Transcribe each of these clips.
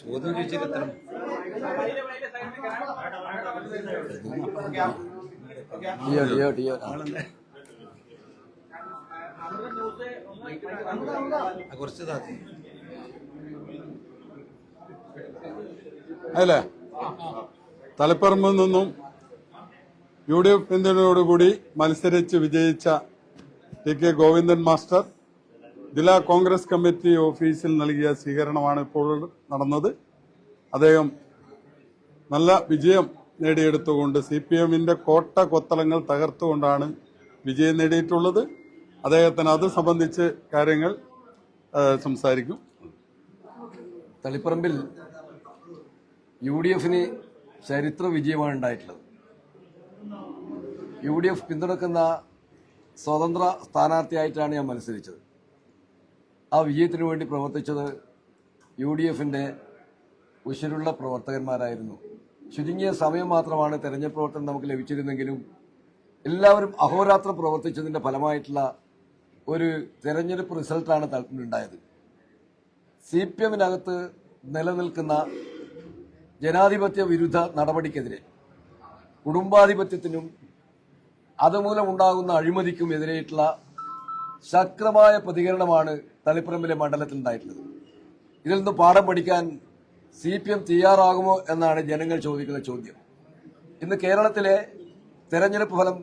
ചോദ്യം ചോദിച്ചാൽ ഉത്തരം കുറച്ച് അല്ലേ? തളിപ്പറമ്പിൽ നിന്നും UDF പിന്തുണയോടുകൂടി മത്സരിച്ച് വിജയിച്ച ടി കെ ഗോവിന്ദൻ മാസ്റ്റർ ജില്ലാ കോൺഗ്രസ് കമ്മിറ്റി ഓഫീസിൽ നൽകിയ സ്വീകരണമാണ് ഇപ്പോൾ നടന്നത്. അദ്ദേഹം നല്ല വിജയം നേടിയെടുത്തുകൊണ്ട് CPM-ന്റെ കോട്ട കൊത്തളങ്ങൾ തകർത്തുകൊണ്ടാണ് വിജയം നേടിയിട്ടുള്ളത്. അദ്ദേഹത്തിന് അത് സംബന്ധിച്ച് കാര്യങ്ങൾ സംസാരിക്കും. തളിപ്പറമ്പിൽ UDF-ന് ചരിത്ര വിജയമാണ് ഉണ്ടായിട്ടുള്ളത്. UDF പിന്തുണക്കുന്ന സ്വതന്ത്ര സ്ഥാനാർത്ഥിയായിട്ടാണ് ഞാൻ മത്സരിച്ചത്. ആ വിജയത്തിനു വേണ്ടി പ്രവർത്തിച്ചത് UDF-ന്റെ ഉശിരുള്ള പ്രവർത്തകന്മാരായിരുന്നു. ചുരുങ്ങിയ സമയം മാത്രമാണ് തെരഞ്ഞെടുപ്പ് പ്രവർത്തനം നമുക്ക് ലഭിച്ചിരുന്നെങ്കിലും എല്ലാവരും അഹോരാത്രം പ്രവർത്തിച്ചതിന്റെ ഫലമായിട്ടുള്ള ഒരു തെരഞ്ഞെടുപ്പ് റിസൾട്ടാണ് തളിപ്പറമ്പിലുണ്ടായത്. CPM-നകത്ത് നിലനിൽക്കുന്ന ജനാധിപത്യ വിരുദ്ധ നടപടിക്കെതിരെ, കുടുംബാധിപത്യത്തിനും അതുമൂലമുണ്ടാകുന്ന അഴിമതിക്കും എതിരെയിട്ടുള്ള ശക്തമായ പ്രതികരണമാണ് തളിപ്പറമ്പിലെ മണ്ഡലത്തിൽ ഉണ്ടായിട്ടുള്ളത്. ഇതിൽ നിന്ന് പാഠം പഠിക്കാൻ CPM തയ്യാറാകുമോ എന്നാണ് ജനങ്ങൾ ചോദിക്കുന്ന ചോദ്യം. ഇന്ന് കേരളത്തിലെ തെരഞ്ഞെടുപ്പ് ഫലം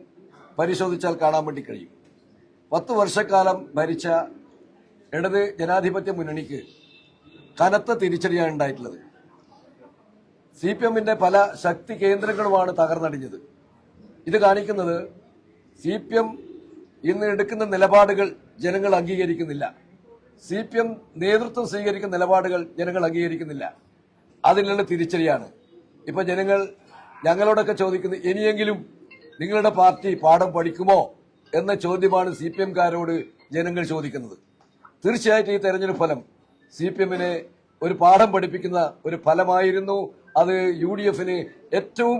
പരിശോധിച്ചാൽ കാണാൻ വേണ്ടി കഴിയും. 10 വർഷക്കാലം ഭരിച്ച ഇടത് ജനാധിപത്യ മുന്നണിക്ക് കനത്ത തിരിച്ചടിയാണ് ഉണ്ടായിട്ടുള്ളത്. CPM-ന്റെ പല ശക്തി കേന്ദ്രങ്ങളുമാണ് തകർന്നടിഞ്ഞത്. ഇത് കാണിക്കുന്നത് CPM ഇന്ന് എടുക്കുന്ന നിലപാടുകൾ ജനങ്ങൾ അംഗീകരിക്കുന്നില്ല. CPM നേതൃത്വം സ്വീകരിക്കുന്ന നിലപാടുകൾ ജനങ്ങൾ അംഗീകരിക്കുന്നില്ല. അതിനുള്ള തിരിച്ചടിയാണ്. ഇപ്പൊ ജനങ്ങൾ ഞങ്ങളോടൊക്കെ ചോദിക്കുന്നത്, ഇനിയെങ്കിലും നിങ്ങളുടെ പാർട്ടി പാഠം പഠിക്കുമോ എന്ന ചോദ്യമാണ് CPM-കാരോട് ജനങ്ങൾ ചോദിക്കുന്നത്. തീർച്ചയായിട്ടും ഈ തെരഞ്ഞെടുപ്പ് ഫലം CPM-നെ ഒരു പാഠം പഠിപ്പിക്കുന്ന ഒരു ഫലമായിരുന്നു. അത് UDF-ന് ഏറ്റവും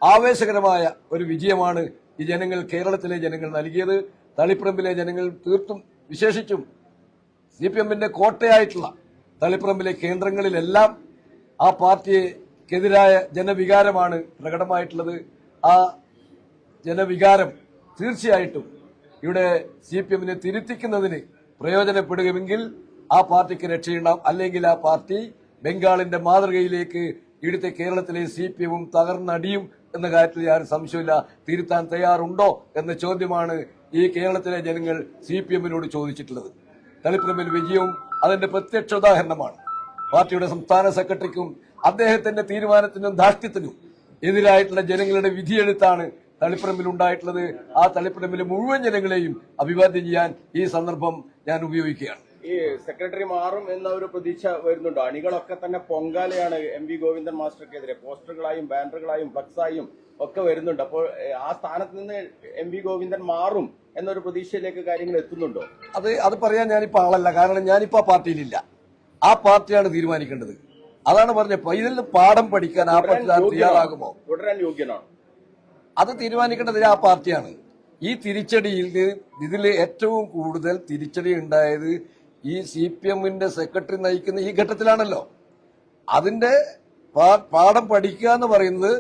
ആവേശകരമായ ഒരു വിജയമാണ് ഈ ജനങ്ങൾ, കേരളത്തിലെ ജനങ്ങൾ നൽകിയത്. തളിപ്പറമ്പിലെ ജനങ്ങൾ തീർത്തും വിശേഷിച്ചും CPM-ന്റെ കോട്ടയായിട്ടുള്ള തളിപ്പറമ്പിലെ കേന്ദ്രങ്ങളിലെല്ലാം ആ പാർട്ടിക്കെതിരായ ജനവികാരമാണ് പ്രകടമായിട്ടുള്ളത്. ആ ജനവികാരം തീർച്ചയായിട്ടും ഇവിടെ CPM-നെ തിരുത്തിക്കുന്നതിന് പ്രയോജനപ്പെടുമെങ്കിൽ ആ പാർട്ടിക്ക് രക്ഷയുണ്ടാവും. അല്ലെങ്കിൽ ആ പാർട്ടി ബംഗാളിന്റെ മാതൃകയിലേക്ക് ഇവിടുത്തെ കേരളത്തിലെ CPM-ഉം തകർന്നടിയും എന്ന കാര്യത്തിൽ യാതൊരു സംശയമില്ല. തിരുത്താൻ തയ്യാറുണ്ടോ എന്ന ചോദ്യമാണ് ഈ കേരളത്തിലെ ജനങ്ങൾ CPM-നോട് ചോദിച്ചിട്ടുള്ളത്. തളിപ്പറമ്പിൽ വിജയവും അതിന്റെ പ്രത്യക്ഷ ഉദാഹരണമാണ്. പാർട്ടിയുടെ സംസ്ഥാന സെക്രട്ടറിക്കും അദ്ദേഹത്തിന്റെ തീരുമാനത്തിനും ധാർഷ്ട്യത്തിനും എതിരായിട്ടുള്ള ജനങ്ങളുടെ വിധിയെഴുത്താണ് തളിപ്പറമ്പിൽ ഉണ്ടായിട്ടുള്ളത്. ആ തളിപ്പറമ്പിലെ മുഴുവൻ ജനങ്ങളെയും അഭിവാദ്യം ചെയ്യാൻ ഈ സന്ദർഭം ഞാൻ ഉപയോഗിക്കുകയാണ്. ഈ സെക്രട്ടറി മാറും എന്ന ഒരു പ്രതീക്ഷ വരുന്നുണ്ടോ? അണികളൊക്കെ തന്നെ പൊങ്കാലയാണ് MV ഗോവിന്ദൻ മാസ്റ്റർക്കെതിരെ. പോസ്റ്ററുകളായും ബാനറുകളായും ഫ്ലക്സായും ഒക്കെ വരുന്നുണ്ട്. അപ്പോൾ ആ സ്ഥാനത്ത് നിന്ന് MV ഗോവിന്ദൻ മാറും എന്നൊരു പ്രതീക്ഷയിലേക്ക് കാര്യങ്ങൾ എത്തുന്നുണ്ടോ? അത് പറയാൻ ഞാനിപ്പോ ആളല്ല. കാരണം ഞാനിപ്പോ ആ പാർട്ടിയിലില്ല. ആ പാർട്ടിയാണ് തീരുമാനിക്കേണ്ടത്. അതാണ് പറഞ്ഞത്. ഇതിൽ പാഠം പഠിക്കാൻ ആ പാർട്ടി തയ്യാറാകുമോ, തുടരാൻ യോഗ്യനാണ്, അത് തീരുമാനിക്കേണ്ടത് ആ പാർട്ടിയാണ്. ഈ തിരിച്ചടിയിൽ ഇതിൽ ഏറ്റവും കൂടുതൽ തിരിച്ചടി ഉണ്ടായത് ഈ CPM-ന്റെ സെക്രട്ടറി നയിക്കുന്ന ഈ ഘട്ടത്തിലാണല്ലോ. അതിന്റെ പാഠം പഠിക്കുക എന്ന് പറയുന്നത്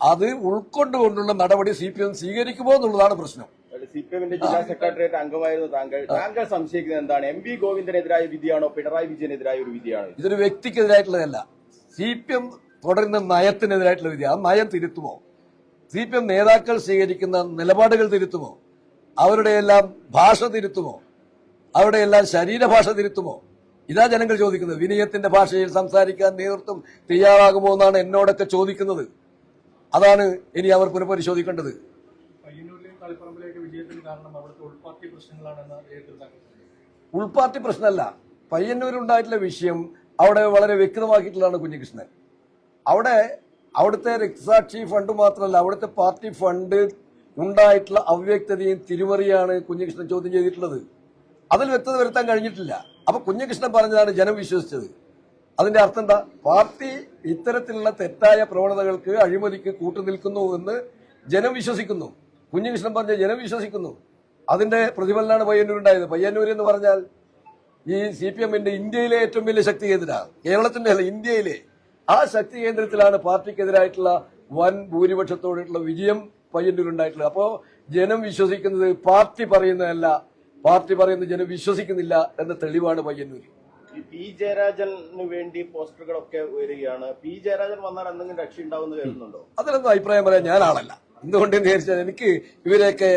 അത് ഉൾക്കൊണ്ടുകൊണ്ടുള്ള നടപടി CPM സ്വീകരിക്കുമോ എന്നുള്ളതാണ് പ്രശ്നം. CPM-ന്റെ ജില്ലാ സെക്രട്ടേറിയറ്റ് അംഗമായിരുന്നു താങ്കൾ സംശയിക്കുന്നത് എന്താണ്? MV ഗോവിന്ദനെതിരായ വിധിയാണോ പിണറായി വിജയനെതിരായ ഒരു വിധിയാണോ? ഇതൊരു വ്യക്തിക്കെതിരായിട്ടുള്ളതല്ല. CPM തുടരുന്ന നയത്തിനെതിരായിട്ടുള്ള വിധി. ആ നയം തിരുത്തുമോ? CPM നേതാക്കൾ സ്വീകരിക്കുന്ന നിലപാടുകൾ തിരുത്തുമോ? അവരുടെ എല്ലാം ഭാഷ തിരുത്തുമോ? അവരുടെ എല്ലാം ശരീരഭാഷ തിരുത്തുമോ? ഇതാ ജനങ്ങൾ ചോദിക്കുന്നത്. വിനയത്തിന്റെ ഭാഷയിൽ സംസാരിക്കാൻ നേതൃത്വം തയ്യാറാകുമോ എന്നാണ് എന്നോടൊക്കെ ചോദിക്കുന്നത്. അതാണ് ഇനി അവർ പുനഃപരിശോധിക്കേണ്ടത്. ഉൾപാർട്ടി പ്രശ്നമല്ല. പയ്യന്നൂരുണ്ടായിട്ടുള്ള വിഷയം അവിടെ വളരെ വ്യക്തമാക്കിയിട്ടുള്ളതാണ് കുഞ്ഞികൃഷ്ണൻ. അവിടുത്തെ രക്തസാക്ഷി ഫണ്ട് മാത്രമല്ല, അവിടുത്തെ പാർട്ടി ഫണ്ട് ഉണ്ടായിട്ടുള്ള അവ്യക്തതയും തിരിമറിയാണ് കുഞ്ഞികൃഷ്ണൻ ചോദ്യം ചെയ്തിട്ടുള്ളത്. അതിൽ വ്യക്തത വരുത്താൻ കഴിഞ്ഞിട്ടില്ല. അപ്പൊ കുഞ്ഞികൃഷ്ണൻ പറഞ്ഞതാണ് ജനം വിശ്വസിച്ചത്. അതിന്റെ അർത്ഥം എന്താ? പാർട്ടി ഇത്തരത്തിലുള്ള തെറ്റായ പ്രവണതകൾക്ക്, അഴിമതിക്ക് കൂട്ടുനിൽക്കുന്നു എന്ന് ജനം വിശ്വസിക്കുന്നു. കുഞ്ഞികൃഷ്ണൻ പറഞ്ഞ ജനം വിശ്വസിക്കുന്നു. അതിന്റെ പ്രതിഫലനാണ് പയ്യന്നൂരുണ്ടായത്. പയ്യന്നൂർ എന്ന് പറഞ്ഞാൽ ഈ CPM-ന്റെ ഇന്ത്യയിലെ ഏറ്റവും വലിയ ശക്തി കേന്ദ്രമാണ്. കേരളത്തിന്റെ അല്ല, ഇന്ത്യയിലെ ആ ശക്തി കേന്ദ്രത്തിലാണ് പാർട്ടിക്കെതിരായിട്ടുള്ള വൻ ഭൂരിപക്ഷത്തോടുള്ള വിജയം പയ്യന്നൂരുണ്ടായിട്ടുള്ളത്. അപ്പോ ജനം വിശ്വസിക്കുന്നത് പാർട്ടി പറയുന്നതല്ല, പാർട്ടി പറയുന്നത് ജനം വിശ്വസിക്കുന്നില്ല എന്ന തെളിവാണ് പയ്യന്നൂർ. ഈ പി ജയരാജന് വേണ്ടി പോസ്റ്ററുകളൊക്കെ വരികയാണ്. പി ജയരാജൻ വന്നാൽ എന്തെങ്കിലും രക്ഷ ഉണ്ടാവുമെന്ന് കരുതുന്നുണ്ടോ? അതിലൊന്നും അഭിപ്രായം പറയാൻ ഞാൻ ആളല്ല. എന്തുകൊണ്ടെന്ന് വിചാരിച്ചാൽ എനിക്ക് ഇവരെയൊക്കെ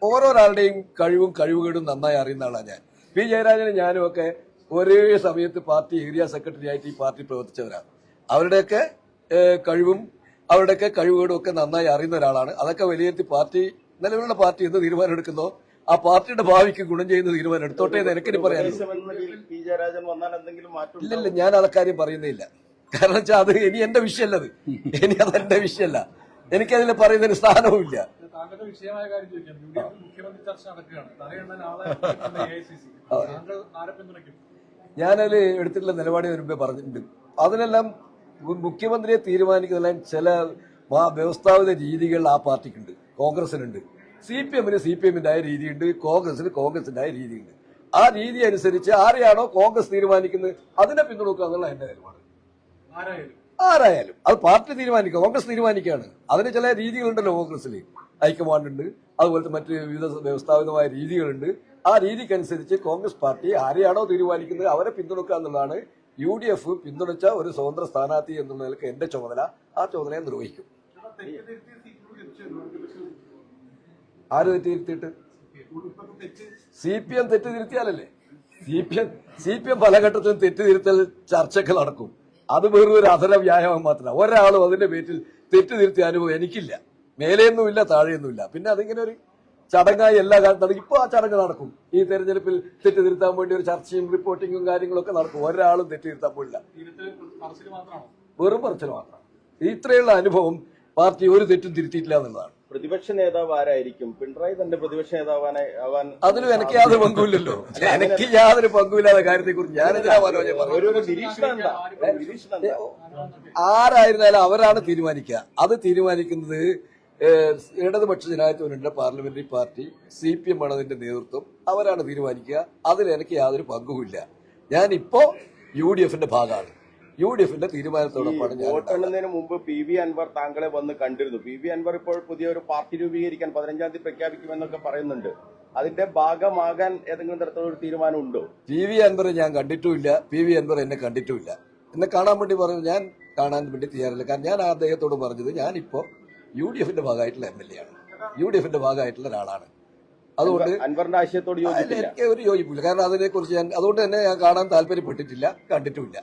ഓരോരാളുടെയും കഴിവുകേടും നന്നായി അറിയുന്ന ആളാണ് ഞാൻ. പി ജയരാജനും ഞാനും ഒക്കെ ഒരേ സമയത്ത് പാർട്ടി ഏരിയ സെക്രട്ടറി ആയിട്ട് ഈ പാർട്ടി പ്രവർത്തിച്ചവരാണ്. അവരുടെയൊക്കെ കഴിവുകേടും ഒക്കെ നന്നായി അറിയുന്ന ഒരാളാണ്. അതൊക്കെ വിലയിരുത്തി പാർട്ടി, നിലവിലുള്ള പാർട്ടി എന്ത് തീരുമാനം എടുക്കുന്നോ ആ പാർട്ടിയുടെ ഭാവിക്ക് ഗുണം ചെയ്യുന്ന തീരുമാനം എടുത്തോട്ടെ എന്ന് എനിക്കിനി പറയാം. പി ജയരാജൻ വന്നാൽ എന്തെങ്കിലും മാറ്റം? ഇല്ലില്ല, ഞാൻ അക്കാര്യം പറയുന്നില്ല. കാരണം വെച്ചാൽ അത് ഇനി എന്റെ വിഷയമല്ല, ഇനി അത് എന്റെ വിഷയമല്ല. എനിക്കതിൽ പറയുന്നതിന് സ്ഥാനവുമില്ല. താങ്കളുടെ വിഷയമായ കാര്യം ചോദിക്കാം. മുഖ്യമന്ത്രി ചർച്ച നടക്കുകയാണ്. ആരെ പിന്തുണയ്ക്കും? ഞാനതിൽ എടുത്തിട്ടുള്ള നിലപാട് മുമ്പേ പറഞ്ഞിട്ടുണ്ട്. അതിനെല്ലാം മുഖ്യമന്ത്രിയെ തീരുമാനിക്കുന്നതെല്ലാം ചില വ്യവസ്ഥാപിത രീതികൾ ആ പാർട്ടിക്കുണ്ട്, കോൺഗ്രസിനുണ്ട്. CPM-ന് CPM-ന്റെതായ രീതിയുണ്ട്, കോൺഗ്രസിന് കോൺഗ്രസിന്റെതായ രീതിയുണ്ട്. ആ രീതി അനുസരിച്ച് ആരെയാണോ കോൺഗ്രസ് തീരുമാനിക്കുന്നത് അതിനെ പിന്തുണക്കുക എന്നുള്ള എന്റെ നിലപാട്. ആരായാലും അത് പാർട്ടി തീരുമാനിക്കുക, കോൺഗ്രസ് തീരുമാനിക്കുകയാണ്. അതിന് ചില രീതികളുണ്ടല്ലോ കോൺഗ്രസിൽ, ഹൈക്കമാൻഡ് ഉണ്ട്, അതുപോലത്തെ മറ്റ് വിവിധ വ്യവസ്ഥാപിതമായ രീതികളുണ്ട്. ആ രീതിക്കനുസരിച്ച് കോൺഗ്രസ് പാർട്ടി ആരെയാണോ തീരുമാനിക്കുന്നത് അവരെ പിന്തുണക്കുക എന്നുള്ളതാണ് UDF പിന്തുണച്ച ഒരു സ്വതന്ത്ര സ്ഥാനാർത്ഥി എന്നുള്ള നിലക്ക് എന്റെ ചുമതല. ആ ചുമതലയെ നിർവഹിക്കും. ആര് തെറ്റിയിരുത്തിയിട്ട്? CPM തെറ്റ് തിരുത്തിയാലല്ലേ? CPM പല ഘട്ടത്തിലും തെറ്റ് തിരുത്തൽ ചർച്ചകൾ നടക്കും. അത് വെറും ഒരു അധര വ്യായാമം മാത്രമല്ല. ഒരാളും അതിന്റെ പേരിൽ തെറ്റ് തിരുത്തിയ അനുഭവം എനിക്കില്ല. മേലെയൊന്നുമില്ല, താഴെയൊന്നുമില്ല. പിന്നെ അതിങ്ങനെ ഒരു ചടങ്ങായി എല്ലാ കാലത്തും ഇപ്പൊ ആ ചടങ്ങ് നടക്കും. ഈ തെരഞ്ഞെടുപ്പിൽ തെറ്റ് തിരുത്താൻ വേണ്ടി ഒരു ചർച്ചയും റിപ്പോർട്ടിങ്ങും കാര്യങ്ങളൊക്കെ നടക്കും. ഒരാളും തെറ്റ് തിരുത്താൻ പോയില്ല, വെറും പറച്ചിൽ മാത്രം. ഇത്രയുള്ള അനുഭവം പാർട്ടി ഒരു തെറ്റും തിരുത്തിയിട്ടില്ല എന്നുള്ളതാണ്. പ്രതിപക്ഷ നേതാവ് ആരായിരിക്കും? പിണറായി തന്നെ പ്രതിപക്ഷ നേതാവാൻ അതിലും എനിക്ക് യാതൊരു പങ്കുമില്ലല്ലോ. എനിക്ക് യാതൊരു പങ്കുമില്ലാത്ത കാര്യത്തെ കുറിച്ച് ഞാനെന്തിനാ മനോജ് ആരായിരുന്നാലും അവരാണ് തീരുമാനിക്കുക. അത് തീരുമാനിക്കുന്നത് ഇടതുപക്ഷ ജനാധിപത്യ മുന്നണിയുടെ പാർലമെന്ററി പാർട്ടി CPM ആണ് അതിന്റെ നേതൃത്വം. അവരാണ് തീരുമാനിക്കുക. അതിൽ എനിക്ക് യാതൊരു പങ്കുമില്ല. ഞാനിപ്പോ UDF-ന്റെ ഭാഗമാണ്. UDF-ന്റെ തീരുമാനത്തോടൊപ്പമാണ് ഞാൻ. വോട്ടെണ്ണുന്നതിന് മുമ്പ് PV അൻവർ താങ്കളെ വന്ന് കണ്ടിരുന്നു. PV അൻവർ ഇപ്പോൾ പുതിയൊരു പാർട്ടി രൂപീകരിക്കാൻ 15-ാം തീയതി പ്രഖ്യാപിക്കുമെന്നൊക്കെ പറയുന്നുണ്ട്. അതിന്റെ ഭാഗമാകാൻ ഏതെങ്കിലും തരത്തിലുള്ള ഒരു തീരുമാനം ഉണ്ടോ? PV അൻവറെ ഞാൻ കണ്ടിട്ടുമില്ല. PV അൻവർ എന്നെ കണ്ടിട്ടുമില്ല. എന്നെ കാണാൻ വേണ്ടി പറഞ്ഞു, ഞാൻ കാണാൻ വേണ്ടി തയ്യാറില്ല. കാരണം ഞാൻ അദ്ദേഹത്തോട് പറഞ്ഞത് ഞാനിപ്പോ UDF-ന്റെ ഭാഗമായിട്ടുള്ള MLA ആണ്, UDF-ന്റെ ഭാഗമായിട്ടുള്ള ഒരാളാണ്. അതുകൊണ്ട് അൻവറിന്റെ ആശയത്തോട് എനിക്ക് ഒരു യോജിപ്പില്ല. കാരണം അതിനെക്കുറിച്ച് ഞാൻ അതുകൊണ്ട് തന്നെ ഞാൻ കാണാൻ താല്പര്യപ്പെട്ടിട്ടില്ല, കണ്ടിട്ടുമില്ല.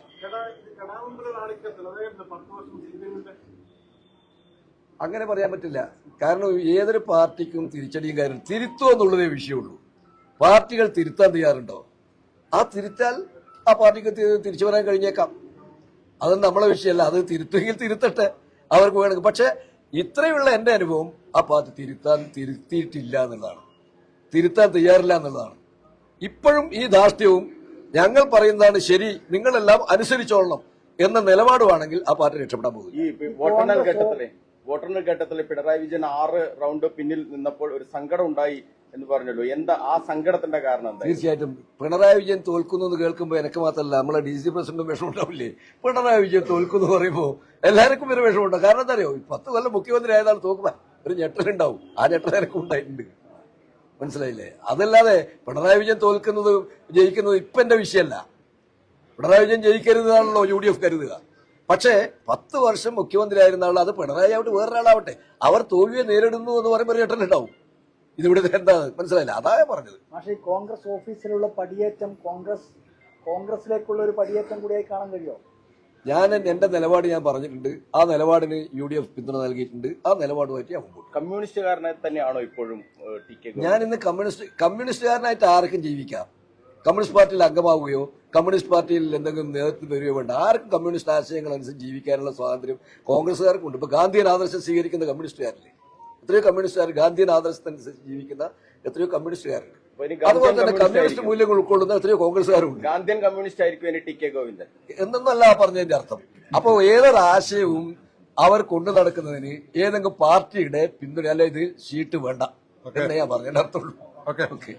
അങ്ങനെ പറയാൻ പറ്റില്ല. കാരണം ഏതൊരു പാർട്ടിക്കും തിരിച്ചടിയും കാര്യം തിരുത്തുക എന്നുള്ളതേ വിഷയമുള്ളൂ. പാർട്ടികൾ തിരുത്താൻ തയ്യാറുണ്ടോ? ആ തിരുത്താൽ ആ പാർട്ടിക്ക് തിരിച്ചു വരാൻ കഴിഞ്ഞേക്കാം. അതൊന്നും നമ്മളെ വിഷയമല്ല. അത് തിരുത്തുമെങ്കിൽ തിരുത്തട്ടെ, അവർക്ക് വേണമെങ്കിൽ. പക്ഷെ ഇത്രയുള്ള എന്റെ അനുഭവം ആ പാർട്ടി തിരുത്തിയിട്ടില്ല എന്നുള്ളതാണ്, തിരുത്താൻ തയ്യാറില്ല എന്നുള്ളതാണ്. ഇപ്പോഴും ഈ ധാർഷ്ട്യവും ഞങ്ങൾ പറയുന്നതാണ് ശരി, നിങ്ങളെല്ലാം അനുസരിച്ചോളണം എന്ന നിലപാടുവാണെങ്കിൽ ആ പാർട്ടി രക്ഷപ്പെടാൻ പോകും. ഈ വോട്ടെണ്ണൽ ഘട്ടത്തിൽ പിണറായി വിജയൻ 6 റൗണ്ട് പിന്നിൽ നിന്നപ്പോൾ ഒരു സങ്കടം ഉണ്ടായി എന്ന് പറഞ്ഞല്ലോ. എന്താ ആ സങ്കടത്തിന്റെ കാരണം? തീർച്ചയായിട്ടും പിണറായി വിജയൻ തോൽക്കുന്നു എന്ന് കേൾക്കുമ്പോൾ എനിക്ക് മാത്രമല്ല നമ്മളെ DC പ്രസിഡന്റും വിഷമം ഉണ്ടാവില്ലേ? പിണറായി വിജയൻ തോൽക്കുന്നു പറയുമ്പോൾ എല്ലാവർക്കും ഒരു വിഷമമുണ്ടാവും. കാരണം എന്താ അറിയോ, 10 കൊല്ലം മുഖ്യമന്ത്രി ആയതാണ് തോക്കുമ്പോൾ ഒരു ഞെട്ടലുണ്ടാവും. ആ ഞെട്ടൽ എനിക്കും ഉണ്ടായിട്ടുണ്ട്. മനസ്സിലായില്ലേ? അതല്ലാതെ പിണറായി വിജയൻ തോൽക്കുന്നത് ജയിക്കുന്നത് ഇപ്പൊ എന്റെ വിഷയമല്ല. പിണറായി വിജയൻ ജയിക്കരുതാണല്ലോ UDF കരുതുക. പക്ഷേ 10 വർഷം മുഖ്യമന്ത്രി ആയിരുന്ന ആൾ, അത് പിണറായി ആവട്ടെ വേറൊരാളാവട്ടെ, അവർ തോൽവിയെ നേരിടുന്നു എന്ന് പറയുമ്പോൾ ഒരു ഞെട്ടലുണ്ടാവും. ഇതിവിടെ എന്താ മനസ്സിലായില്ല, അതാ പറഞ്ഞത്. പക്ഷേ കോൺഗ്രസ് ഓഫീസിലുള്ള പടിയേറ്റം കോൺഗ്രസിലേക്കുള്ള ഒരു പടിയേറ്റം കൂടിയായി കാണാൻ കഴിയുമോ? ഞാൻ എന്റെ നിലപാട് ഞാൻ പറഞ്ഞിട്ടുണ്ട്. ആ നിലപാടിന് UDF പിന്തുണ നൽകിയിട്ടുണ്ട്. ആ നിലപാടുമായിട്ട് ഞാൻ മുമ്പോട്ട്. കമ്മ്യൂണിസ്റ്റുകാരനെ തന്നെയാണോ ഇപ്പോഴും ഞാൻ ഇന്ന് കമ്മ്യൂണിസ്റ്റുകാരനായിട്ട് ആർക്കും ജീവിക്കാം. കമ്മ്യൂണിസ്റ്റ് പാർട്ടിയിൽ അംഗമാവുകയോ കമ്മ്യൂണിസ്റ്റ് പാർട്ടിയിൽ എന്തെങ്കിലും നേതൃത്വം വരികയോ വേണ്ട. ആർക്കും കമ്മ്യൂണിസ്റ്റ് ആശയങ്ങൾ അനുസരിച്ച് ജീവിക്കാനുള്ള സ്വാതന്ത്ര്യം കോൺഗ്രസ്സുകാർക്കുണ്ട്. ഇപ്പൊ ഗാന്ധിയൻ ആദർശം സ്വീകരിക്കുന്ന കമ്മ്യൂണിസ്റ്റുകാരില്ലേ? എത്രയോ കമ്മ്യൂണിസ്റ്റുകാർ ഗാന്ധിയൻ ആദർശത്തിനനുസരിച്ച് ജീവിക്കുന്ന എത്രയോ കമ്മ്യൂണിസ്റ്റുകാരുണ്ട്. അതുപോലെ തന്നെ കമ്മ്യൂണിസ്റ്റ് മൂല്യങ്ങൾ ഉൾക്കൊള്ളുന്ന എത്രയോ കോൺഗ്രസ്സുകാരുണ്ട്. ഗാന്ധിയൻ കമ്മ്യൂണിസ്റ്റ് ആയിരിക്കും TK ഗോവിന്ദൻ എന്നൊന്നല്ല പറഞ്ഞതിന്റെ അർത്ഥം. അപ്പോ ഏതൊരു ആശയവും അവർ കൊണ്ടു നടക്കുന്നതിന് ഏതെങ്കിലും പാർട്ടിയുടെ പിന്തുണ അല്ല ഇത് ഷീട്ട് വേണ്ട എന്നേ ഞാൻ പറഞ്ഞതിന്റെ അർത്ഥമുള്ളൂ. ഓക്കെ.